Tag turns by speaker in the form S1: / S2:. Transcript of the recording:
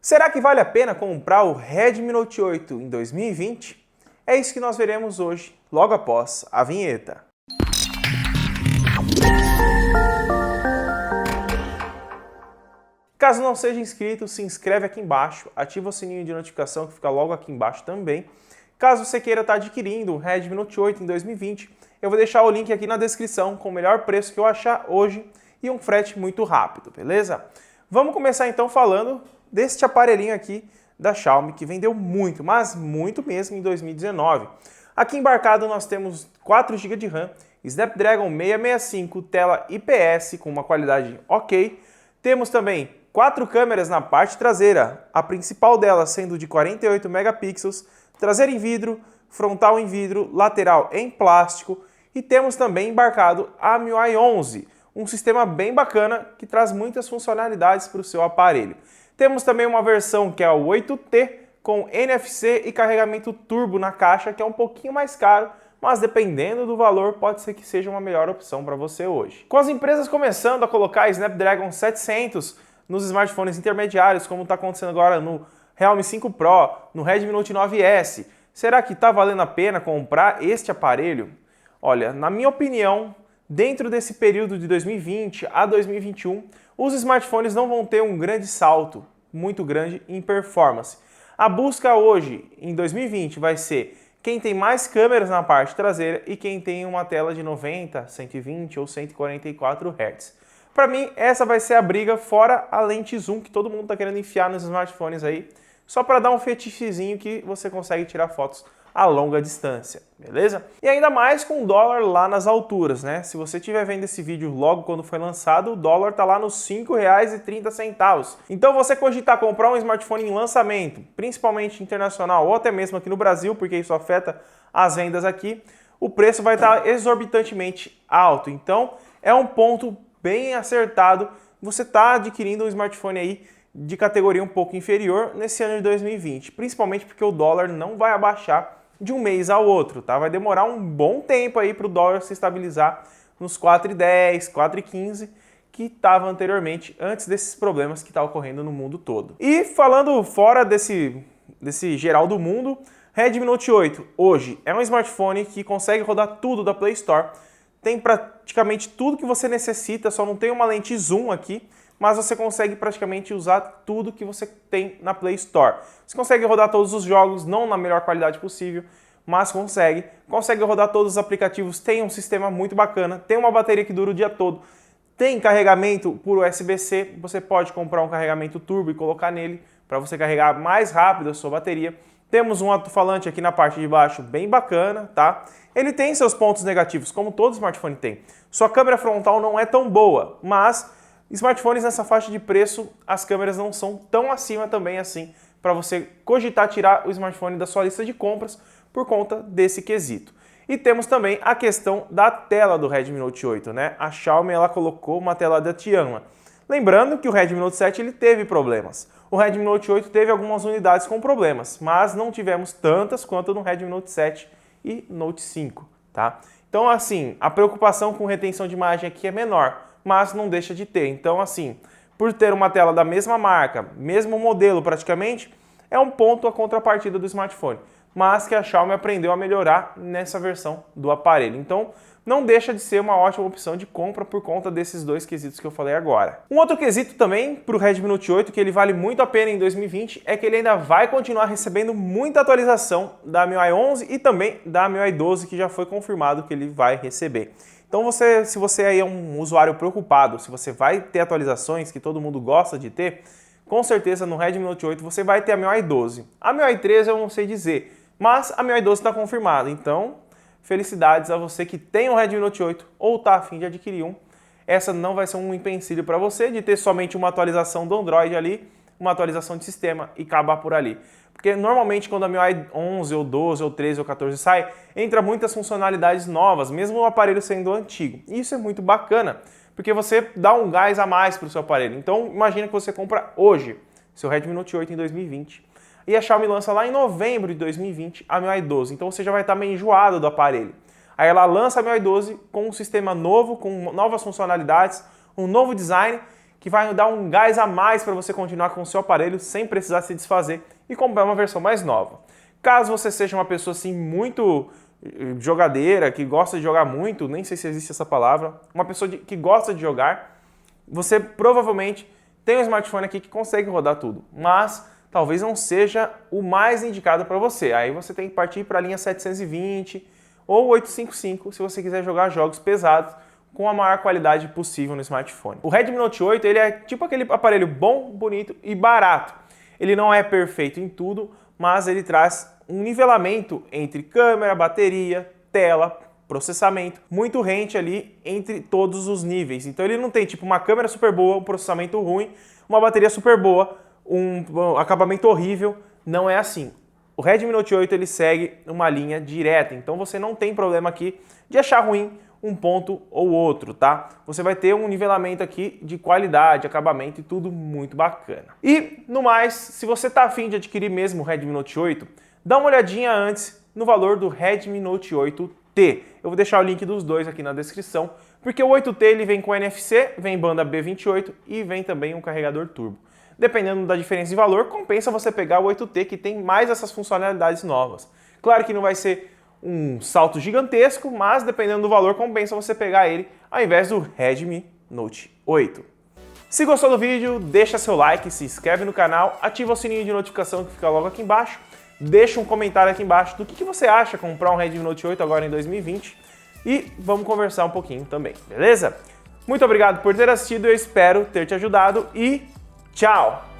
S1: Será que vale a pena comprar o Redmi Note 8 em 2020? É isso que nós veremos hoje, logo após a vinheta. Caso não seja inscrito, se inscreve aqui embaixo, ativa o sininho de notificação que fica logo aqui embaixo também. Caso você queira estar adquirindo o Redmi Note 8 em 2020, eu vou deixar o link aqui na descrição com o melhor preço que eu achar hoje e um frete muito rápido, beleza? Vamos começar então falando deste aparelhinho aqui da Xiaomi que vendeu muito, mas muito mesmo em 2019. Aqui embarcado nós temos 4 GB de RAM, Snapdragon 665, tela IPS com uma qualidade ok. Temos também 4 câmeras na parte traseira, a principal delas sendo de 48 megapixels, traseira em vidro, frontal em vidro, lateral em plástico e temos também embarcado a MIUI 11, um sistema bem bacana que traz muitas funcionalidades para o seu aparelho. Temos também uma versão que é o 8T com NFC e carregamento turbo na caixa, que é um pouquinho mais caro, mas dependendo do valor pode ser que seja uma melhor opção para você hoje. Com as empresas começando a colocar Snapdragon 700 nos smartphones intermediários, como está acontecendo agora no Realme 5 Pro, no Redmi Note 9S, será que está valendo a pena comprar este aparelho? Olha, na minha opinião, dentro desse período de 2020 a 2021, os smartphones não vão ter um grande salto, muito grande em performance. A busca hoje, em 2020, vai ser quem tem mais câmeras na parte traseira e quem tem uma tela de 90, 120 ou 144 Hz. Para mim, essa vai ser a briga, fora a lente zoom que todo mundo está querendo enfiar nos smartphones aí, só para dar um fetichezinho que você consegue tirar fotos a longa distância, beleza? E ainda mais com o dólar lá nas alturas, né? Se você estiver vendo esse vídeo logo quando foi lançado, o dólar tá lá nos R$ 5,30. Então você cogitar comprar um smartphone em lançamento, principalmente internacional ou até mesmo aqui no Brasil, porque isso afeta as vendas aqui, o preço vai estar exorbitantemente alto. Então é um ponto bem acertado você tá adquirindo um smartphone aí de categoria um pouco inferior nesse ano de 2020, principalmente porque o dólar não vai abaixar de um mês ao outro, tá? Vai demorar um bom tempo aí para o dólar se estabilizar nos 4,10, 4,15 que estava anteriormente, antes desses problemas que tá ocorrendo no mundo todo. E falando fora desse geral do mundo, Redmi Note 8 hoje é um smartphone que consegue rodar tudo da Play Store, tem praticamente tudo que você necessita, só não tem uma lente zoom aqui, mas você consegue praticamente usar tudo que você tem na Play Store. Você consegue rodar todos os jogos, não na melhor qualidade possível, mas consegue rodar todos os aplicativos, tem um sistema muito bacana, tem uma bateria que dura o dia todo, tem carregamento por USB-C, você pode comprar um carregamento turbo e colocar nele para você carregar mais rápido a sua bateria. Temos um alto-falante aqui na parte de baixo bem bacana, tá? Ele tem seus pontos negativos, como todo smartphone tem. Sua câmera frontal não é tão boa, mas smartphones nessa faixa de preço, as câmeras não são tão acima também assim para você cogitar tirar o smartphone da sua lista de compras por conta desse quesito. E temos também a questão da tela do Redmi Note 8, né? A Xiaomi ela colocou uma tela da Tianma. Lembrando que o Redmi Note 7 ele teve problemas. O Redmi Note 8 teve algumas unidades com problemas, mas não tivemos tantas quanto no Redmi Note 7 e Note 5, tá? Então assim, a preocupação com retenção de imagem aqui é menor, mas não deixa de ter. Então assim, por ter uma tela da mesma marca, mesmo modelo praticamente, é um ponto a contrapartida do smartphone, mas que a Xiaomi aprendeu a melhorar nessa versão do aparelho. Então não deixa de ser uma ótima opção de compra por conta desses dois quesitos que eu falei agora. Um outro quesito também para o Redmi Note 8, que ele vale muito a pena em 2020, é que ele ainda vai continuar recebendo muita atualização da MIUI 11 e também da MIUI 12, que já foi confirmado que ele vai receber. Então se você aí é um usuário preocupado, se você vai ter atualizações que todo mundo gosta de ter, com certeza no Redmi Note 8 você vai ter a MIUI 12. A MIUI 13 eu não sei dizer, mas a MIUI 12 está confirmada, então felicidades a você que tem um Redmi Note 8 ou está a fim de adquirir um. Essa não vai ser um empecilho para você de ter somente uma atualização do Android ali, uma atualização de sistema e acabar por ali. Porque normalmente quando a MIUI 11 ou 12 ou 13 ou 14 sai, entra muitas funcionalidades novas, mesmo o aparelho sendo antigo. E isso é muito bacana, porque você dá um gás a mais para o seu aparelho. Então imagina que você compra hoje seu Redmi Note 8 em 2020. E a Xiaomi lança lá em novembro de 2020 a MIUI 12, então você já vai estar meio enjoado do aparelho. Aí ela lança a MIUI 12 com um sistema novo, com novas funcionalidades, um novo design que vai dar um gás a mais para você continuar com o seu aparelho sem precisar se desfazer e comprar uma versão mais nova. Caso você seja uma pessoa assim muito jogadeira, que gosta de jogar muito, nem sei se existe essa palavra, uma pessoa que gosta de jogar, você provavelmente tem um smartphone aqui que consegue rodar tudo, mas talvez não seja o mais indicado para você. Aí você tem que partir para a linha 720 ou 855 se você quiser jogar jogos pesados com a maior qualidade possível no smartphone. O Redmi Note 8 ele é tipo aquele aparelho bom, bonito e barato. Ele não é perfeito em tudo, mas ele traz um nivelamento entre câmera, bateria, tela, processamento, muito rente ali entre todos os níveis. Então ele não tem tipo uma câmera super boa, um processamento ruim, uma bateria super boa, um acabamento horrível. Não é assim. O Redmi Note 8 ele segue uma linha direta, então você não tem problema aqui de achar ruim um ponto ou outro, tá? Você vai ter um nivelamento aqui de qualidade, acabamento e tudo muito bacana. E, no mais, se você tá afim de adquirir mesmo o Redmi Note 8, dá uma olhadinha antes no valor do Redmi Note 8T. Eu vou deixar o link dos dois aqui na descrição, porque o 8T ele vem com NFC, vem banda B28 e vem também um carregador turbo. Dependendo da diferença de valor, compensa você pegar o 8T que tem mais essas funcionalidades novas. Claro que não vai ser um salto gigantesco, mas dependendo do valor, compensa você pegar ele ao invés do Redmi Note 8. Se gostou do vídeo, deixa seu like, se inscreve no canal, ativa o sininho de notificação que fica logo aqui embaixo, deixa um comentário aqui embaixo do que você acha comprar um Redmi Note 8 agora em 2020 e vamos conversar um pouquinho também, beleza? Muito obrigado por ter assistido, eu espero ter te ajudado e tchau!